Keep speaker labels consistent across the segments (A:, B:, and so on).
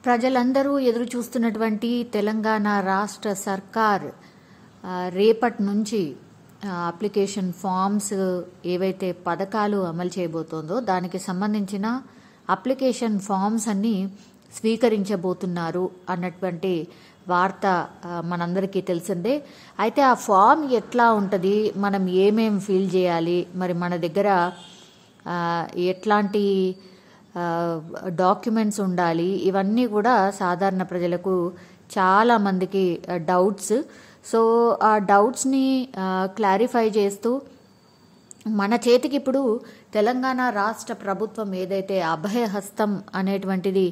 A: ప్రజలందరూ ఎదురు చూస్తున్నటువంటి తెలంగాణ రాష్ట్ర సర్కార్ రేపటి నుంచి అప్లికేషన్ ఫామ్స్ ఏవైతే పథకాలు అమలు చేయబోతోందో దానికి సంబంధించిన అప్లికేషన్ ఫామ్స్ అన్ని స్వీకరించబోతున్నారు అన్నటువంటి వార్త మనందరికీ తెలిసిందే. అయితే ఆ ఫామ్ ఎట్లా ఉంటుంది, మనం ఏమేం ఫిల్ చేయాలి, మరి మన దగ్గర ఎట్లాంటి డాక్యుమెంట్స్ ఉండాలి, ఇవన్నీ కూడా సాధారణ ప్రజలకు చాలా మందికి డౌట్స్. సో ఆ డౌట్స్ని క్లారిఫై చేస్తూ మన చేతికి ఇప్పుడు తెలంగాణ రాష్ట్ర ప్రభుత్వం ఏదైతే అభయహస్తం అనేటువంటిది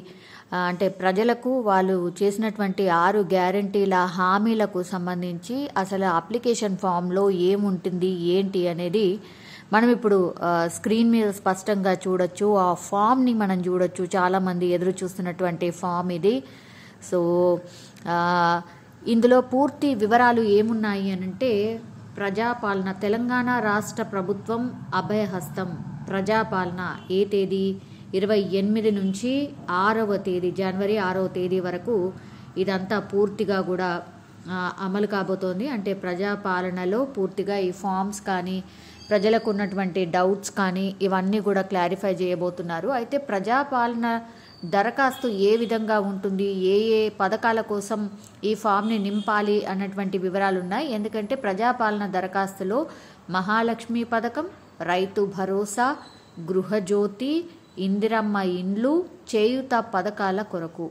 A: అంటే ప్రజలకు వాళ్ళు చేసినటువంటి 6 గ్యారంటీల హామీలకు సంబంధించి అసలు అప్లికేషన్ ఫామ్లో ఏముంటుంది ఏంటి అనేది మనం ఇప్పుడు స్క్రీన్ మీద స్పష్టంగా చూడొచ్చు. ఆ ఫామ్ని మనం చూడొచ్చు. చాలామంది ఎదురు చూస్తున్నటువంటి ఫామ్ ఇది. సో ఇందులో పూర్తి వివరాలు ఏమున్నాయి అనంటే, ప్రజాపాలన తెలంగాణ రాష్ట్ర ప్రభుత్వం అభయహస్తం ప్రజాపాలన ఏ తేదీ 28 నుంచి 6వ తేదీ జనవరి 6వ తేదీ వరకు ఇదంతా పూర్తిగా కూడా అమలు కాబోతోంది. అంటే ప్రజాపాలనలో పూర్తిగా ఈ ఫామ్స్ కానీ ప్రజలకు ఉన్నటువంటి డౌట్స్ కానీ ఇవన్నీ కూడా క్లారిఫై చేయబోతున్నారు. అయితే ప్రజాపాలన దరఖాస్తు ఏ విధంగా ఉంటుంది, ఏ ఏ పథకాల కోసం ఈ ఫామ్ని నింపాలి అన్నటువంటి వివరాలు ఉన్నాయి. ఎందుకంటే ప్రజాపాలన దరఖాస్తులో మహాలక్ష్మి పథకం, రైతు భరోసా, గృహజ్యోతి, ఇందిరమ్మ ఇండ్లు, చేయూత పథకాల కొరకు.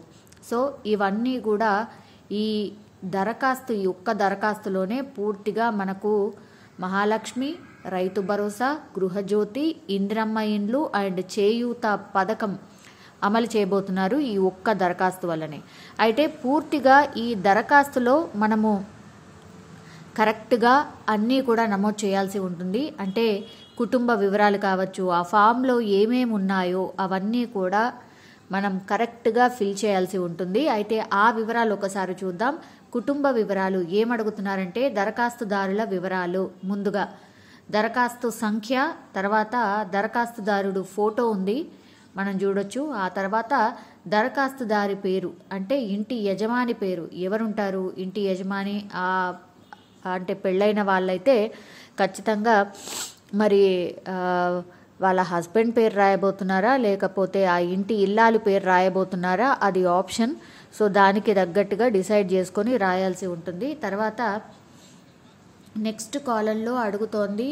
A: సో ఇవన్నీ కూడా ఈ ఒక్క దరఖాస్తులోనే పూర్తిగా మనకు మహాలక్ష్మి, రైతు భరోసా, గృహజ్యోతి, ఇందిరమ్మ ఇండ్లు అండ్ చేయూత పథకం అమలు చేయబోతున్నారు ఈ ఒక్క దరఖాస్తు వల్లనే. అయితే పూర్తిగా ఈ దరఖాస్తులో మనము కరెక్ట్గా అన్నీ కూడా నమోదు చేయాల్సి ఉంటుంది. అంటే కుటుంబ వివరాలు కావచ్చు, ఆ ఫామ్లో ఏమేమి ఉన్నాయో అవన్నీ కూడా మనం కరెక్ట్గా ఫిల్ చేయాల్సి ఉంటుంది. అయితే ఆ వివరాలు ఒకసారి చూద్దాం. కుటుంబ వివరాలు ఏమడుగుతున్నారంటే, దరఖాస్తుదారుల వివరాలు ముందుగా దరఖాస్తు సంఖ్య, తర్వాత దరఖాస్తుదారుడు ఫోటో ఉంది మనం చూడొచ్చు. ఆ తర్వాత దరఖాస్తుదారి పేరు, అంటే ఇంటి యజమాని పేరు ఎవరుంటారు, ఇంటి యజమాని అంటే పెళ్ళైన వాళ్ళైతే ఖచ్చితంగా మరి వాళ్ళ హస్బెండ్ పేరు రాయబోతున్నారా, లేకపోతే ఆ ఇంటి ఇల్లాలు పేరు రాయబోతున్నారా, అది ఆప్షన్. సో దానికి తగ్గట్టుగా డిసైడ్ చేసుకొని రాయాల్సి ఉంటుంది. తర్వాత నెక్స్ట్ కాలంలో అడుగుతోంది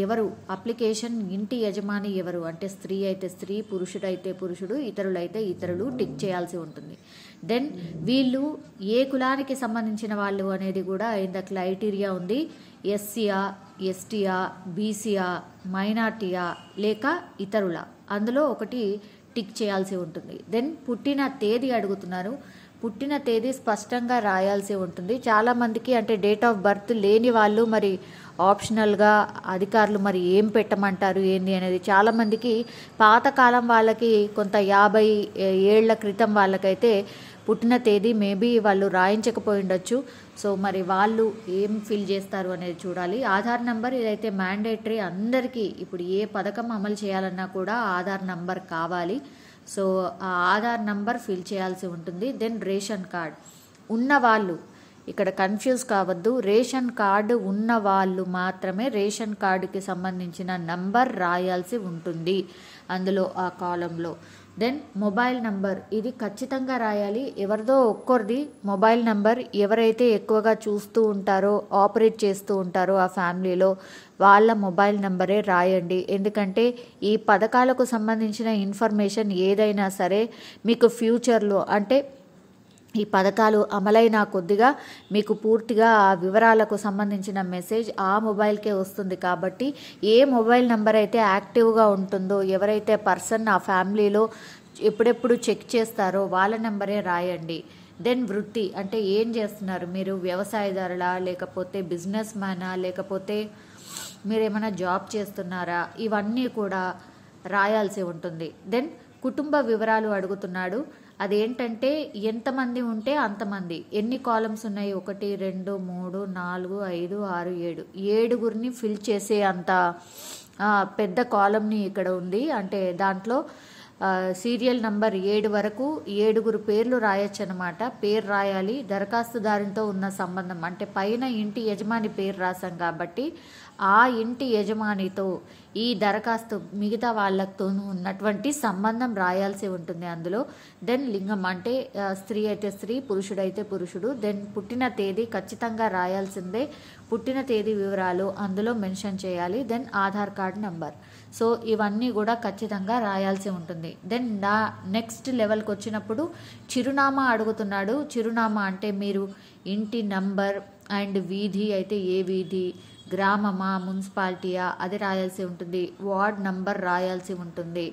A: ఎవరు అప్లికేషన్ ఇంటి యజమాని ఎవరు, అంటే స్త్రీ అయితే స్త్రీ, పురుషుడైతే పురుషుడు, ఇతరులైతే ఇతరులు టిక్ చేయాల్సి ఉంటుంది. దెన్ వీళ్ళు ఏ కులానికి సంబంధించిన వాళ్ళు అనేది కూడా ఇంత క్రైటీరియా ఉంది. ఎస్సీయా, ఎస్టీయా, బీసీయా, మైనార్టీయా లేక ఇతరుల, అందులో ఒకటి టిక్ చేయాల్సి ఉంటుంది. దెన్ పుట్టిన తేదీ అడుగుతున్నారు. పుట్టిన తేదీ స్పష్టంగా రాయాల్సి ఉంటుంది. చాలామందికి అంటే డేట్ ఆఫ్ బర్త్ లేని వాళ్ళు మరి ఆప్షనల్గా అధికారులు మరి ఏం పెట్టమంటారు ఏంది అనేది చాలామందికి పాతకాలం వాళ్ళకి కొంత 50 ఏళ్ల క్రితం వాళ్ళకైతే పుట్టిన తేదీ మేబీ వాళ్ళు రాయించకపోయి ఉండొచ్చు. సో మరి వాళ్ళు ఏం ఫిల్ చేస్తారు అనేది చూడాలి. ఆధార్ నంబర్ ఇదైతే మ్యాండేటరీ అందరికీ. ఇప్పుడు ఏ పథకం అమలు చేయాలన్నా కూడా ఆధార్ నంబర్ కావాలి. సో ఆ ఆధార్ నంబర్ ఫిల్ చేయాల్సి ఉంటుంది. దెన్ రేషన్ కార్డ్ ఉన్నవాళ్ళు, ఇక్కడ కన్ఫ్యూజ్ కావద్దు, రేషన్ కార్డు ఉన్న వాళ్ళు మాత్రమే రేషన్ కార్డుకి సంబంధించిన నంబర్ రాయాల్సి ఉంటుంది అందులో ఆ కాలంలో. దెన్ మొబైల్ నంబర్ ఇది ఖచ్చితంగా రాయాలి. ఎవరిదో ఒక్కరిది మొబైల్ నంబర్ ఎవరైతే ఎక్కువగా చూస్తూ ఉంటారో, ఆపరేట్ చేస్తూ ఉంటారో ఆ ఫ్యామిలీలో వాళ్ళ మొబైల్ నంబరే రాయండి. ఎందుకంటే ఈ పథకాలకు సంబంధించిన ఇన్ఫర్మేషన్ ఏదైనా సరే మీకు ఫ్యూచర్లో అంటే ఈ పథకాలు అమలైన కొద్దిగా మీకు పూర్తిగా ఆ వివరాలకు సంబంధించిన మెసేజ్ ఆ మొబైల్కే వస్తుంది. కాబట్టి ఏ మొబైల్ నెంబర్ అయితే యాక్టివ్గా ఉంటుందో, ఎవరైతే పర్సన్ ఆ ఫ్యామిలీలో ఎప్పుడెప్పుడు చెక్ చేస్తారో వాళ్ళ నెంబరే రాయండి. దెన్ వృత్తి అంటే ఏం చేస్తున్నారు మీరు, వ్యవసాయదారులా, లేకపోతే బిజినెస్ మ్యానా, లేకపోతే మీరేమైనా జాబ్ చేస్తున్నారా, ఇవన్నీ కూడా రాయాల్సి ఉంటుంది. దెన్ కుటుంబ వివరాలు అడుగుతున్నాడు. అదేంటంటే ఎంతమంది ఉంటే అంతమంది, ఎన్ని కాలమ్స్ ఉన్నాయి, 1 2 3 4 5 6 7 7గురిని ఫిల్ చేసే అంత పెద్ద కాలంని ఇక్కడ ఉంది. అంటే దాంట్లో సీరియల్ నంబర్ 7 వరకు 7 పేర్లు రాయొచ్చు అనమాట. పేరు రాయాలి. దరఖాస్తుదారునితో ఉన్న సంబంధం అంటే పైన ఇంటి యజమాని పేరు రాసాం కాబట్టి ఆ ఇంటి యజమానితో ఈ దరఖాస్తు మిగతా వాళ్ళతో ఉన్నటువంటి సంబంధం రాయాల్సి ఉంటుంది అందులో. దెన్ లింగం అంటే స్త్రీ అయితే స్త్రీ, పురుషుడైతే పురుషుడు. దెన్ పుట్టిన తేదీ ఖచ్చితంగా రాయాల్సిందే. పుట్టిన తేదీ వివరాలు అందులో మెన్షన్ చేయాలి. Then Aadhaar card number. So ఇవన్నీ కూడా ఖచ్చితంగా రాయాల్సి ఉంటుంది. దెన్ నెక్స్ట్ లెవెల్కి వచ్చినప్పుడు చిరునామా అడుగుతున్నాడు. చిరునామా అంటే మీరు ఇంటి నంబర్ అండ్ వీధి అయితే ఏ వీధి, గ్రామమా మున్సిపాలిటీయా అది రాయాల్సి ఉంటుంది. వార్డ్ నంబర్ రాయాల్సి ఉంటుంది.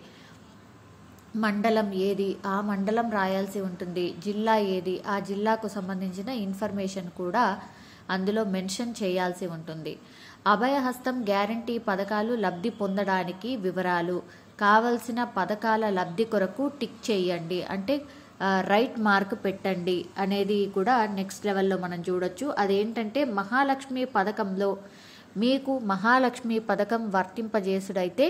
A: మండలం ఏది ఆ మండలం రాయాల్సి ఉంటుంది. జిల్లా ఏది ఆ జిల్లాకు సంబంధించిన ఇన్ఫర్మేషన్ కూడా అందులో మెన్షన్ చేయాల్సి ఉంటుంది. అభయహస్తం గ్యారంటీ పథకాలు లబ్ధి పొందడానికి వివరాలు, కావలసిన పథకాల లబ్ధి కొరకు టిక్ చేయండి అంటే రైట్ మార్క్ పెట్టండి అనేది కూడా నెక్స్ట్ లెవెల్లో మనం చూడొచ్చు. అదేంటంటే మహాలక్ష్మి పథకంలో మీకు మహాలక్ష్మి పథకం వర్తింపజేసుడైతే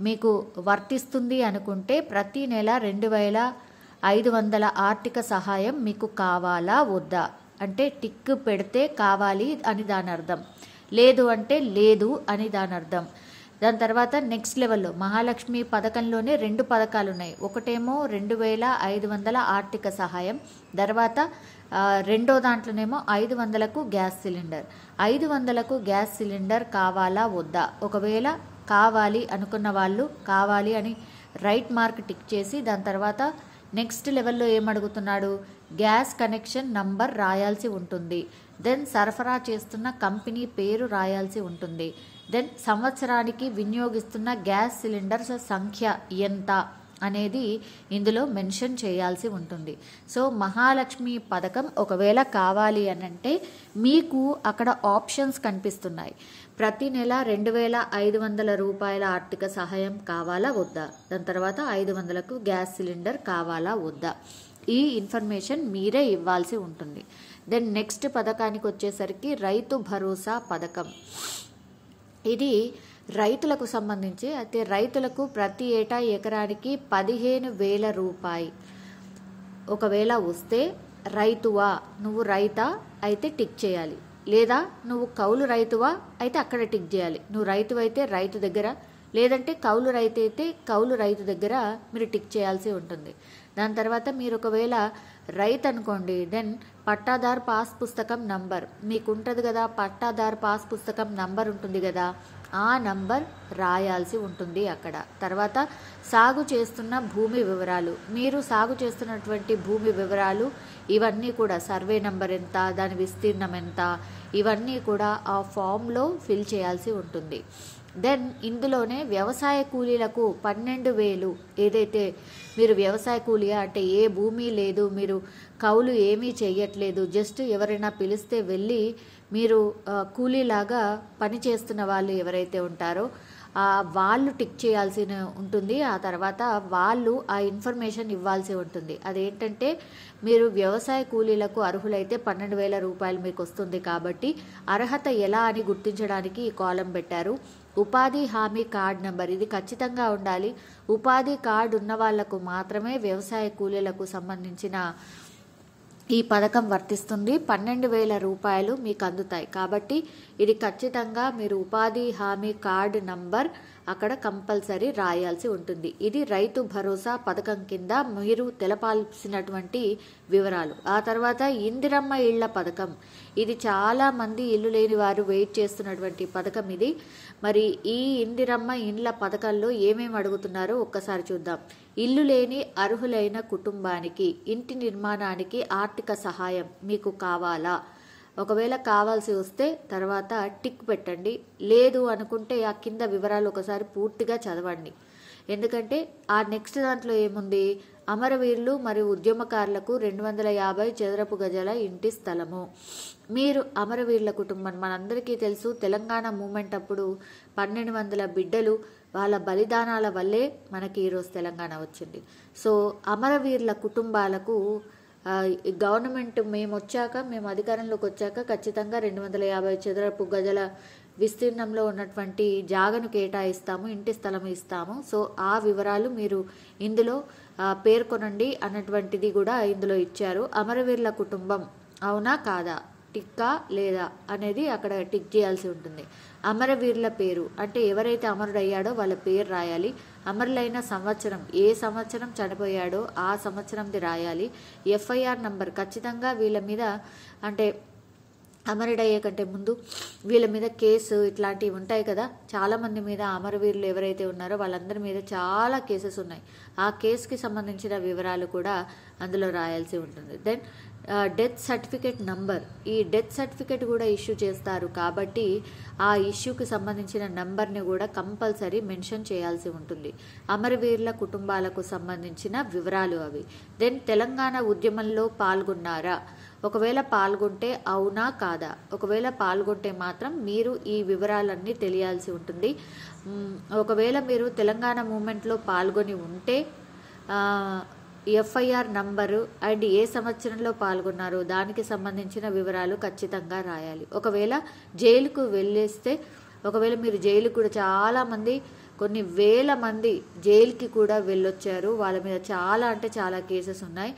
A: మీకు వర్తిస్తుంది అనుకుంటే ప్రతి నెల 2500 ఆర్థిక సహాయం మీకు కావాలా వద్దా అంటే టిక్ పెడితే కావాలి అని దాని అర్థం, లేదు అంటే లేదు అని దాని అర్థం. దాని తర్వాత నెక్స్ట్ లెవెల్లో మహాలక్ష్మి పథకంలోనే 2 పథకాలు ఉన్నాయి. ఒకటేమో 2500 ఆర్థిక సహాయం, తర్వాత రెండో దాంట్లోనేమో 500కు గ్యాస్ సిలిండర్. 500కు గ్యాస్ సిలిండర్ కావాలా వద్దా, ఒకవేళ కావాలి అనుకున్న వాళ్ళు కావాలి అని రైట్ మార్క్ టిక్ చేసి దాని తర్వాత నెక్స్ట్ లెవెల్లో ఏమడుగుతున్నాడు, గ్యాస్ కనెక్షన్ నంబర్ రాయాల్సి ఉంటుంది. దెన్ సరఫరా చేస్తున్న కంపెనీ పేరు రాయాల్సి ఉంటుంది. దెన్ సంవత్సరానికి వినియోగిస్తున్న గ్యాస్ సిలిండర్స్ సంఖ్య ఎంత అనేది ఇందులో మెన్షన్ చేయాల్సి ఉంటుంది. సో మహాలక్ష్మి పథకం ఒకవేళ కావాలి అని అంటే మీకు అక్కడ ఆప్షన్స్ కనిపిస్తున్నాయి. ప్రతి నెల 2500 రూపాయల ఆర్థిక సహాయం కావాలా వద్దా, దాని తర్వాత 500కు గ్యాస్ సిలిండర్ కావాలా వద్దా, ఈ ఇన్ఫర్మేషన్ మీరే ఇవ్వాల్సి ఉంటుంది. దెన్ నెక్స్ట్ పథకానికి వచ్చేసరికి రైతు భరోసా పథకం. ఇది రైతులకు సంబంధించి అయితే రైతులకు ప్రతి ఏటా ఎకరానికి 15,000 రూపాయలు ఒకవేళ వస్తే రైతువా నువ్వు రైతా అయితే టిక్ చేయాలి, లేదా నువ్వు కౌలు రైతువా అయితే అక్కడ టిక్ చేయాలి. నువ్వు రైతు అయితే రైతు దగ్గర, లేదంటే కౌలు రైతు అయితే కౌలు రైతు దగ్గర మీరు టిక్ చేయాల్సి ఉంటుంది. దాని తర్వాత మీరు ఒకవేళ రైతు అనుకోండి, దెన్ పట్టాదారు పాస్ పుస్తకం నంబర్ మీకు ఉంటుంది కదా, పట్టాదారు పాస్ పుస్తకం నంబర్ ఉంటుంది కదా, ఆ నంబర్ రాయాల్సి ఉంటుంది అక్కడ. తర్వాత సాగు చేస్తున్న భూమి వివరాలు, మీరు సాగు చేస్తున్నటువంటి భూమి వివరాలు ఇవన్నీ కూడా సర్వే నంబర్ ఎంత, దాని విస్తీర్ణం ఎంత, ఇవన్నీ కూడా ఆ ఫామ్లో ఫిల్ చేయాల్సి ఉంటుంది. దెన్ ఇందులోనే వ్యవసాయ కూలీలకు 12,000 ఏదైతే మీరు వ్యవసాయ కూలీ అంటే ఏ భూమి లేదు, మీరు కౌలు ఏమీ చేయట్లేదు, జస్ట్ ఎవరైనా పిలిస్తే వెళ్ళి మీరు కూలీలాగా పని చేస్తున్న వాళ్ళు ఎవరైతే ఉంటారో వాళ్ళు టిక్ చేయాల్సి ఉంటుంది. ఆ తర్వాత వాళ్ళు ఆ ఇన్ఫర్మేషన్ ఇవ్వాల్సి ఉంటుంది. అదేంటంటే మీరు వ్యవసాయ కూలీలకు అర్హులైతే 12,000 రూపాయలు మీకు వస్తుంది కాబట్టి అర్హత ఎలా అని గుర్తించడానికి ఈ కాలం పెట్టారు. ఉపాధి హామీ కార్డ్ నెంబర్ ఇది ఖచ్చితంగా ఉండాలి. ఉపాధి కార్డు ఉన్న వాళ్లకు మాత్రమే వ్యవసాయ కూలీలకు సంబంధించిన ఈ పథకం వర్తిస్తుంది. 12,000 రూపాయలు మీకు అందుతాయి కాబట్టి ఇది ఖచ్చితంగా మీరు ఉపాధి హామీ కార్డు నంబర్ అక్కడ కంపల్సరీ రాయాల్సి ఉంటుంది. ఇది రైతు భరోసా పథకం కింద మీరు తెలపాల్సినటువంటి వివరాలు. ఆ తర్వాత ఇందిరమ్మ ఇళ్ల పథకం, ఇది చాలా మంది ఇల్లు లేని వారు వెయిట్ చేస్తున్నటువంటి పథకం ఇది. మరి ఈ ఇందిరమ్మ ఇండ్ల పథకంలో ఏమేమి అడుగుతున్నారో ఒక్కసారి చూద్దాం. ఇల్లు లేని అర్హులైన కుటుంబానికి ఇంటి నిర్మాణానికి ఆర్థిక సహాయం మీకు కావాలా, ఒకవేళ కావాల్సి వస్తే తర్వాత టిక్ పెట్టండి, లేదు అనుకుంటే ఆ కింద వివరాలు ఒకసారి పూర్తిగా చదవండి. ఎందుకంటే ఆ నెక్స్ట్ దాంట్లో ఏముంది, అమరవీరులు మరియు ఉద్యమకారులకు 250 చదరపు గజాల ఇంటి స్థలము. మీరు అమరవీరుల కుటుంబం మనందరికీ తెలుసు, తెలంగాణ మూమెంట్ అప్పుడు 1200 బిడ్డలు వాళ్ళ బలిదానాల వల్లే మనకి ఈరోజు తెలంగాణ వచ్చింది. సో అమరవీరుల కుటుంబాలకు గవర్నమెంట్ మేము అధికారంలోకి వచ్చాక ఖచ్చితంగా 250 చదరపు గజాల విస్తీర్ణంలో ఉన్నటువంటి జాగను కేటాయిస్తాము, ఇంటి స్థలం ఇస్తాము. సో ఆ వివరాలు మీరు ఇందులో పేర్కొనండి అన్నటువంటిది కూడా ఇందులో ఇచ్చారు. అమరవీరుల కుటుంబం అవునా కాదా, టిక్కా లేదా అనేది అక్కడ టిక్ చేయాల్సి ఉంటుంది. అమరవీరుల పేరు అంటే ఎవరైతే అమరుడయ్యాడో వాళ్ళ పేరు రాయాలి. అమరులైన సంవత్సరం, ఏ సంవత్సరం చనిపోయాడో ఆ సంవత్సరంది రాయాలి. ఎఫ్ఐఆర్ నంబర్ ఖచ్చితంగా వీళ్ళ మీద అంటే అమరుడయ్యే కంటే ముందు వీళ్ళ మీద కేసు ఇట్లాంటివి ఉంటాయి కదా, చాలామంది మీద అమరవీరులు ఎవరైతే ఉన్నారో వాళ్ళందరి మీద చాలా కేసెస్ ఉన్నాయి. ఆ కేసుకి సంబంధించిన వివరాలు కూడా అందులో రాయాల్సి ఉంటుంది. దెన్ డెత్ సర్టిఫికేట్ నంబర్, ఈ డెత్ సర్టిఫికేట్ కూడా ఇష్యూ చేస్తారు కాబట్టి ఆ ఇష్యూకి సంబంధించిన నంబర్ని కూడా కంపల్సరీ మెన్షన్ చేయాల్సి ఉంటుంది. అమరవీరుల కుటుంబాలకు సంబంధించిన వివరాలు అవి. దెన్ తెలంగాణ ఉద్యమంలో పాల్గొన్నారా, ఒకవేళ పాల్గొంటే అవునా కాదా, ఒకవేళ పాల్గొంటే మాత్రం మీరు ఈ వివరాలన్నీ తెలియాల్సి ఉంటుంది. ఒకవేళ మీరు తెలంగాణ మూమెంట్లో పాల్గొని ఉంటే ఎఫ్ఐఆర్ నంబరు అండ్ ఏ సంవత్సరంలో పాల్గొన్నారో దానికి సంబంధించిన వివరాలు ఖచ్చితంగా రాయాలి. ఒకవేళ జైలుకు వెళ్ళేస్తే, ఒకవేళ మీరు జైలు కూడా చాలామంది కొన్ని వేల మంది జైలుకి కూడా వెళ్ళొచ్చారు, వాళ్ళ మీద చాలా అంటే చాలా కేసెస్ ఉన్నాయి.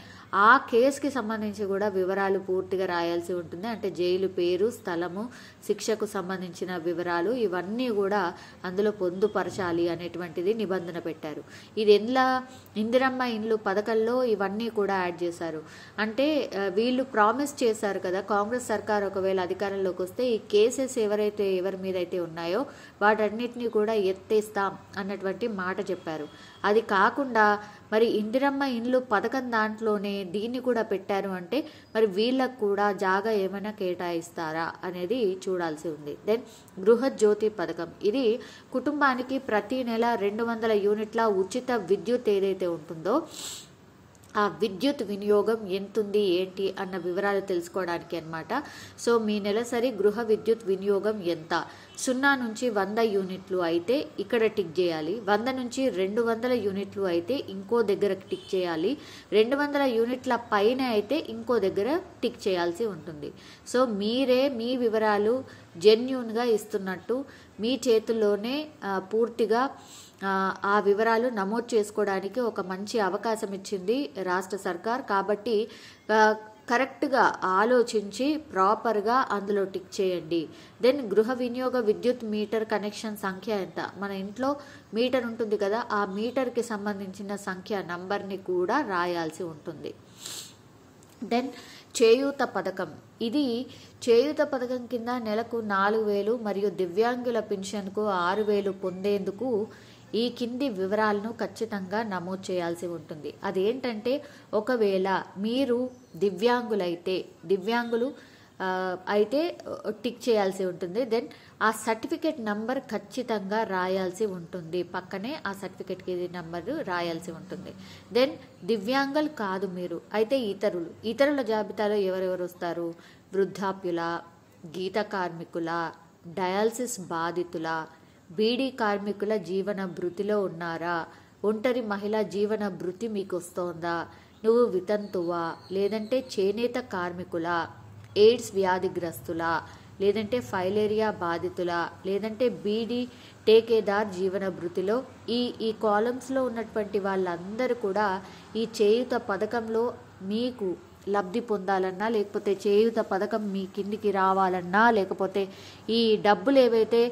A: ఆ కేసుకి సంబంధించి కూడా వివరాలు పూర్తిగా రాయాల్సి ఉంటుంది. అంటే జైలు పేరు, స్థలము, శిక్షకు సంబంధించిన వివరాలు ఇవన్నీ కూడా అందులో పొందుపరచాలి అనేటువంటిది నిబంధన పెట్టారు. ఇది ఇందిరమ్మ ఇండ్లు పథకంలో ఇవన్నీ కూడా యాడ్ చేశారు. అంటే వీళ్ళు ప్రామిస్ చేశారు కదా, కాంగ్రెస్ సర్కార్ ఒకవేళ అధికారంలోకి వస్తే ఈ కేసెస్ ఎవరి మీద అయితే ఉన్నాయో వాటన్నిటినీ కూడా ఎత్తేస్తాం అన్నటువంటి మాట చెప్పారు. అది కాకుండా మరి ఇందిరమ్మ ఇండ్లు పథకం దాంట్లోనే దీన్ని కూడా పెట్టారు అంటే మరి వీళ్ళకు కూడా జాగా ఏమైనా కేటాయిస్తారా అనేది చూడాల్సి ఉంది. దెన్ గృహజ్యోతి పథకం, ఇది కుటుంబానికి ప్రతి నెల 200 యూనిట్ల ఉచిత విద్యుత్ ఏదైతే ఉంటుందో ఆ విద్యుత్ వినియోగం ఎంతుంది ఏంటి అన్న వివరాలు తెలుసుకోవడానికి అన్నమాట. సో మీ నెలసరి గృహ విద్యుత్ వినియోగం ఎంత, 0 నుంచి 100 యూనిట్లు అయితే ఇక్కడ టిక్ చేయాలి, 100 నుంచి 200 యూనిట్లు అయితే ఇంకో దగ్గర టిక్ చేయాలి, 200 యూనిట్ల పైన అయితే ఇంకో దగ్గర టిక్ చేయాల్సి ఉంటుంది. సో మీరే మీ వివరాలు జెన్యూన్గా ఇస్తున్నట్టు మీ చేతుల్లోనే పూర్తిగా ఆ వివరాలు నమోదు చేసుకోవడానికి ఒక మంచి అవకాశం ఇచ్చింది రాష్ట్ర సర్కార్. కాబట్టి కరెక్ట్గా ఆలోచించి ప్రాపర్గా అందులో టిక్ చేయండి. దెన్ గృహ వినియోగ విద్యుత్ మీటర్ కనెక్షన్ సంఖ్య ఎంత, మన ఇంట్లో మీటర్ ఉంటుంది కదా, ఆ మీటర్కి సంబంధించిన సంఖ్య నంబర్ని కూడా రాయాల్సి ఉంటుంది. దెన్ చేయూత పథకం, ఇది చేయూత పథకం కింద నెలకు 4,000 మరియు దివ్యాంగుల పెన్షన్కు 6,000 పొందేందుకు ఈ కింది వివరాలను ఖచ్చితంగా నమోదు చేయాల్సి ఉంటుంది. అదేంటంటే ఒకవేళ మీరు దివ్యాంగులు అయితే టిక్ చేయాల్సి ఉంటుంది. దెన్ ఆ సర్టిఫికేట్ నంబర్ ఖచ్చితంగా రాయాల్సి ఉంటుంది, పక్కనే ఆ సర్టిఫికేట్కి నంబర్ రాయాల్సి ఉంటుంది. దెన్ దివ్యాంగులు కాదు మీరు అయితే ఇతరుల జాబితాలో ఎవరెవరు వస్తారు, వృద్ధాప్యుల, గీత కార్మికుల, డయాలసిస్ బాధితుల, బీడీ కార్మికుల జీవన భృతిలో ఉన్నారా, ఒంటరి మహిళా జీవన భృతి మీకు వస్తోందా, నువ్వు వితంతువా, లేదంటే చేనేత కార్మికుల, ఎయిడ్స్ వ్యాధిగ్రస్తుల, లేదంటే ఫైలేరియా బాధితుల, లేదంటే బీడీ టేకేదార్ జీవన భృతిలో ఈ కాలమ్స్లో ఉన్నటువంటి వాళ్ళందరూ కూడా ఈ చేయూత పథకంలో మీకు లబ్ధి పొందాలన్నా, లేకపోతే చేయూత పథకం మీ కిందికి రావాలన్నా, లేకపోతే ఈ డబ్బులు ఏవైతే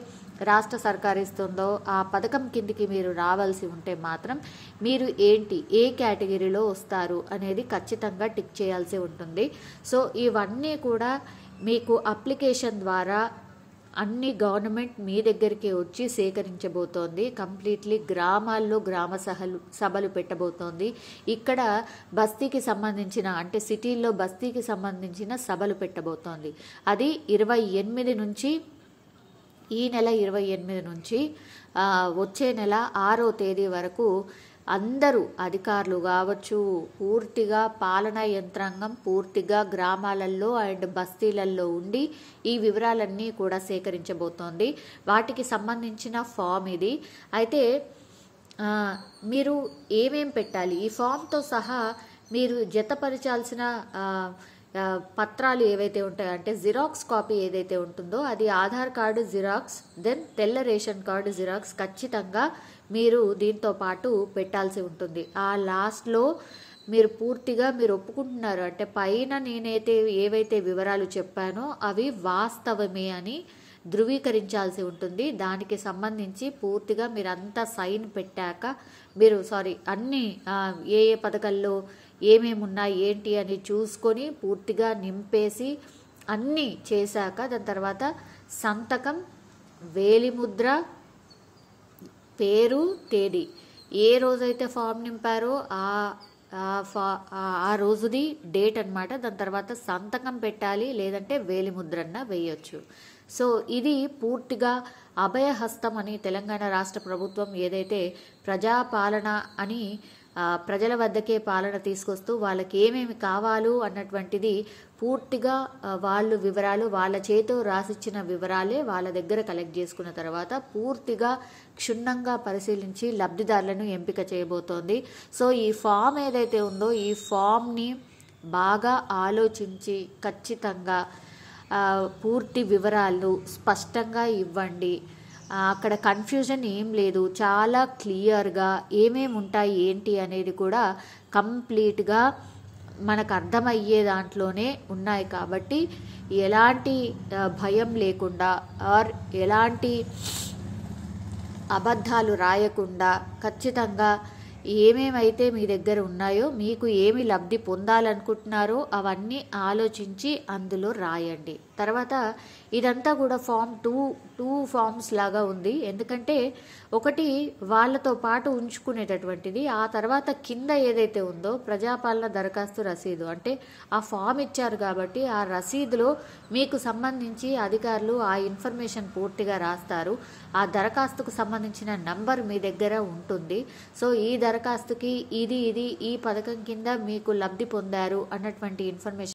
A: రాష్ట్ర సర్కార్ ఇస్తుందో ఆ పథకం కిందికి మీరు రావాల్సి ఉంటే మాత్రం మీరు ఏ కేటగిరీలో వస్తారు అనేది ఖచ్చితంగా టిక్ చేయాల్సి ఉంటుంది. సో ఇవన్నీ కూడా మీకు అప్లికేషన్ ద్వారా అన్ని గవర్నమెంట్ మీ దగ్గరికి వచ్చి సేకరించబోతోంది. కంప్లీట్లీ గ్రామాల్లో గ్రామ సభలు పెట్టబోతోంది. ఇక్కడ బస్తీకి సంబంధించిన అంటే సిటీల్లో బస్తీకి సంబంధించిన సభలు పెట్టబోతోంది. అది 28 నుంచి ఈ నెల 28 నుంచి వచ్చే నెల 6వ తేదీ వరకు అందరూ అధికారులు కావచ్చు, పూర్తిగా పాలనా యంత్రాంగం పూర్తిగా గ్రామాలలో అండ్ బస్తీలలో ఉండి ఈ వివరాలన్నీ కూడా సేకరించబోతోంది. వాటికి సంబంధించిన ఫామ్ ఇది. అయితే మీరు ఏమేం పెట్టాలి, ఈ ఫామ్తో సహా మీరు జతపరచాల్సిన పత్రాలు ఏవైతే ఉంటాయో అంటే జిరాక్స్ కాపీ ఏదైతే ఉంటుందో అది ఆధార్ కార్డు జిరాక్స్, దెన్ తెల్ల రేషన్ కార్డు జిరాక్స్ ఖచ్చితంగా మీరు దీంతో పాటు పెట్టాల్సి ఉంటుంది. ఆ లాస్ట్లో మీరు పూర్తిగా మీరు ఒప్పుకుంటున్నారు అంటే పైన నేనైతే ఏవైతే వివరాలు చెప్పానో అవి వాస్తవమే అని ధృవీకరించాల్సి ఉంటుంది. దానికి సంబంధించి పూర్తిగా మీరంతా సైన్ పెట్టాక మీరు అన్ని ఏ ఏ పథకాల్లో ఏమేమి ఉన్నాయి ఏంటి అని చూసుకొని పూర్తిగా నింపేసి అన్నీ చేశాక దాని తర్వాత సంతకం, వేలిముద్ర, పేరు, తేదీ, ఏ రోజైతే ఫామ్ నింపారో ఆ రోజుది డేట్ అన్నమాట. దాని తర్వాత సంతకం పెట్టాలి, లేదంటే వేలిముద్రన్న వేయొచ్చు. సో ఇది పూర్తిగా అభయహస్తం అని తెలంగాణ రాష్ట్ర ప్రభుత్వం ఏదైతే ప్రజాపాలన అని ప్రజల వద్దకే పాలన తీసుకొస్తూ వాళ్ళకి ఏమేమి కావాలో అన్నటువంటిది పూర్తిగా వాళ్ళు వివరాలు వాళ్ళ చేతో రాసిచ్చిన వివరాలే వాళ్ళ దగ్గర కలెక్ట్ చేసుకున్న తర్వాత పూర్తిగా క్షుణ్ణంగా పరిశీలించి లబ్ధిదారులను ఎంపిక చేయబోతోంది. సో ఈ ఫామ్ ఏదైతే ఉందో ఈ ఫామ్ని బాగా ఆలోచించి ఖచ్చితంగా పూర్తి వివరాలు స్పష్టంగా ఇవ్వండి. అక్కడ కన్ఫ్యూజన్ ఏం లేదు, చాలా క్లియర్గా ఏమేమి ఉంటాయి ఏంటి అనేది కూడా కంప్లీట్గా మనకు అర్థమయ్యే దాంట్లోనే ఉన్నాయి. కాబట్టి ఎలాంటి భయం లేకుండా ఆర్ ఎలాంటి అబద్ధాలు రాయకుండా ఖచ్చితంగా ఏమేమైతే మీ దగ్గర ఉన్నాయో మీకు ఏమి లబ్ధి పొందాలనుకుంటున్నారో అవన్నీ ఆలోచించి అందులో రాయండి. తర్వాత ఇదంతా కూడా ఫామ్ టూ ఫామ్స్ లాగా ఉంది. ఎందుకంటే ఒకటి వాళ్ళతో పాటు ఉంచుకునేటటువంటిది, ఆ తర్వాత కింద ఏదైతే ఉందో ప్రజాపాలన దరఖాస్తు రసీదు అంటే ఆ ఫామ్ ఇచ్చారు కాబట్టి ఆ రసీదులో మీకు సంబంధించి అధికారులు ఆ ఇన్ఫర్మేషన్ పూర్తిగా రాస్తారు. ఆ దరఖాస్తుకు సంబంధించిన నంబర్ మీ దగ్గర ఉంటుంది. సో ఈ దరఖాస్తుకి ఇది ఈ పథకం కింద మీకు లబ్ధి పొందారు అన్నటువంటి ఇన్ఫర్మేషన్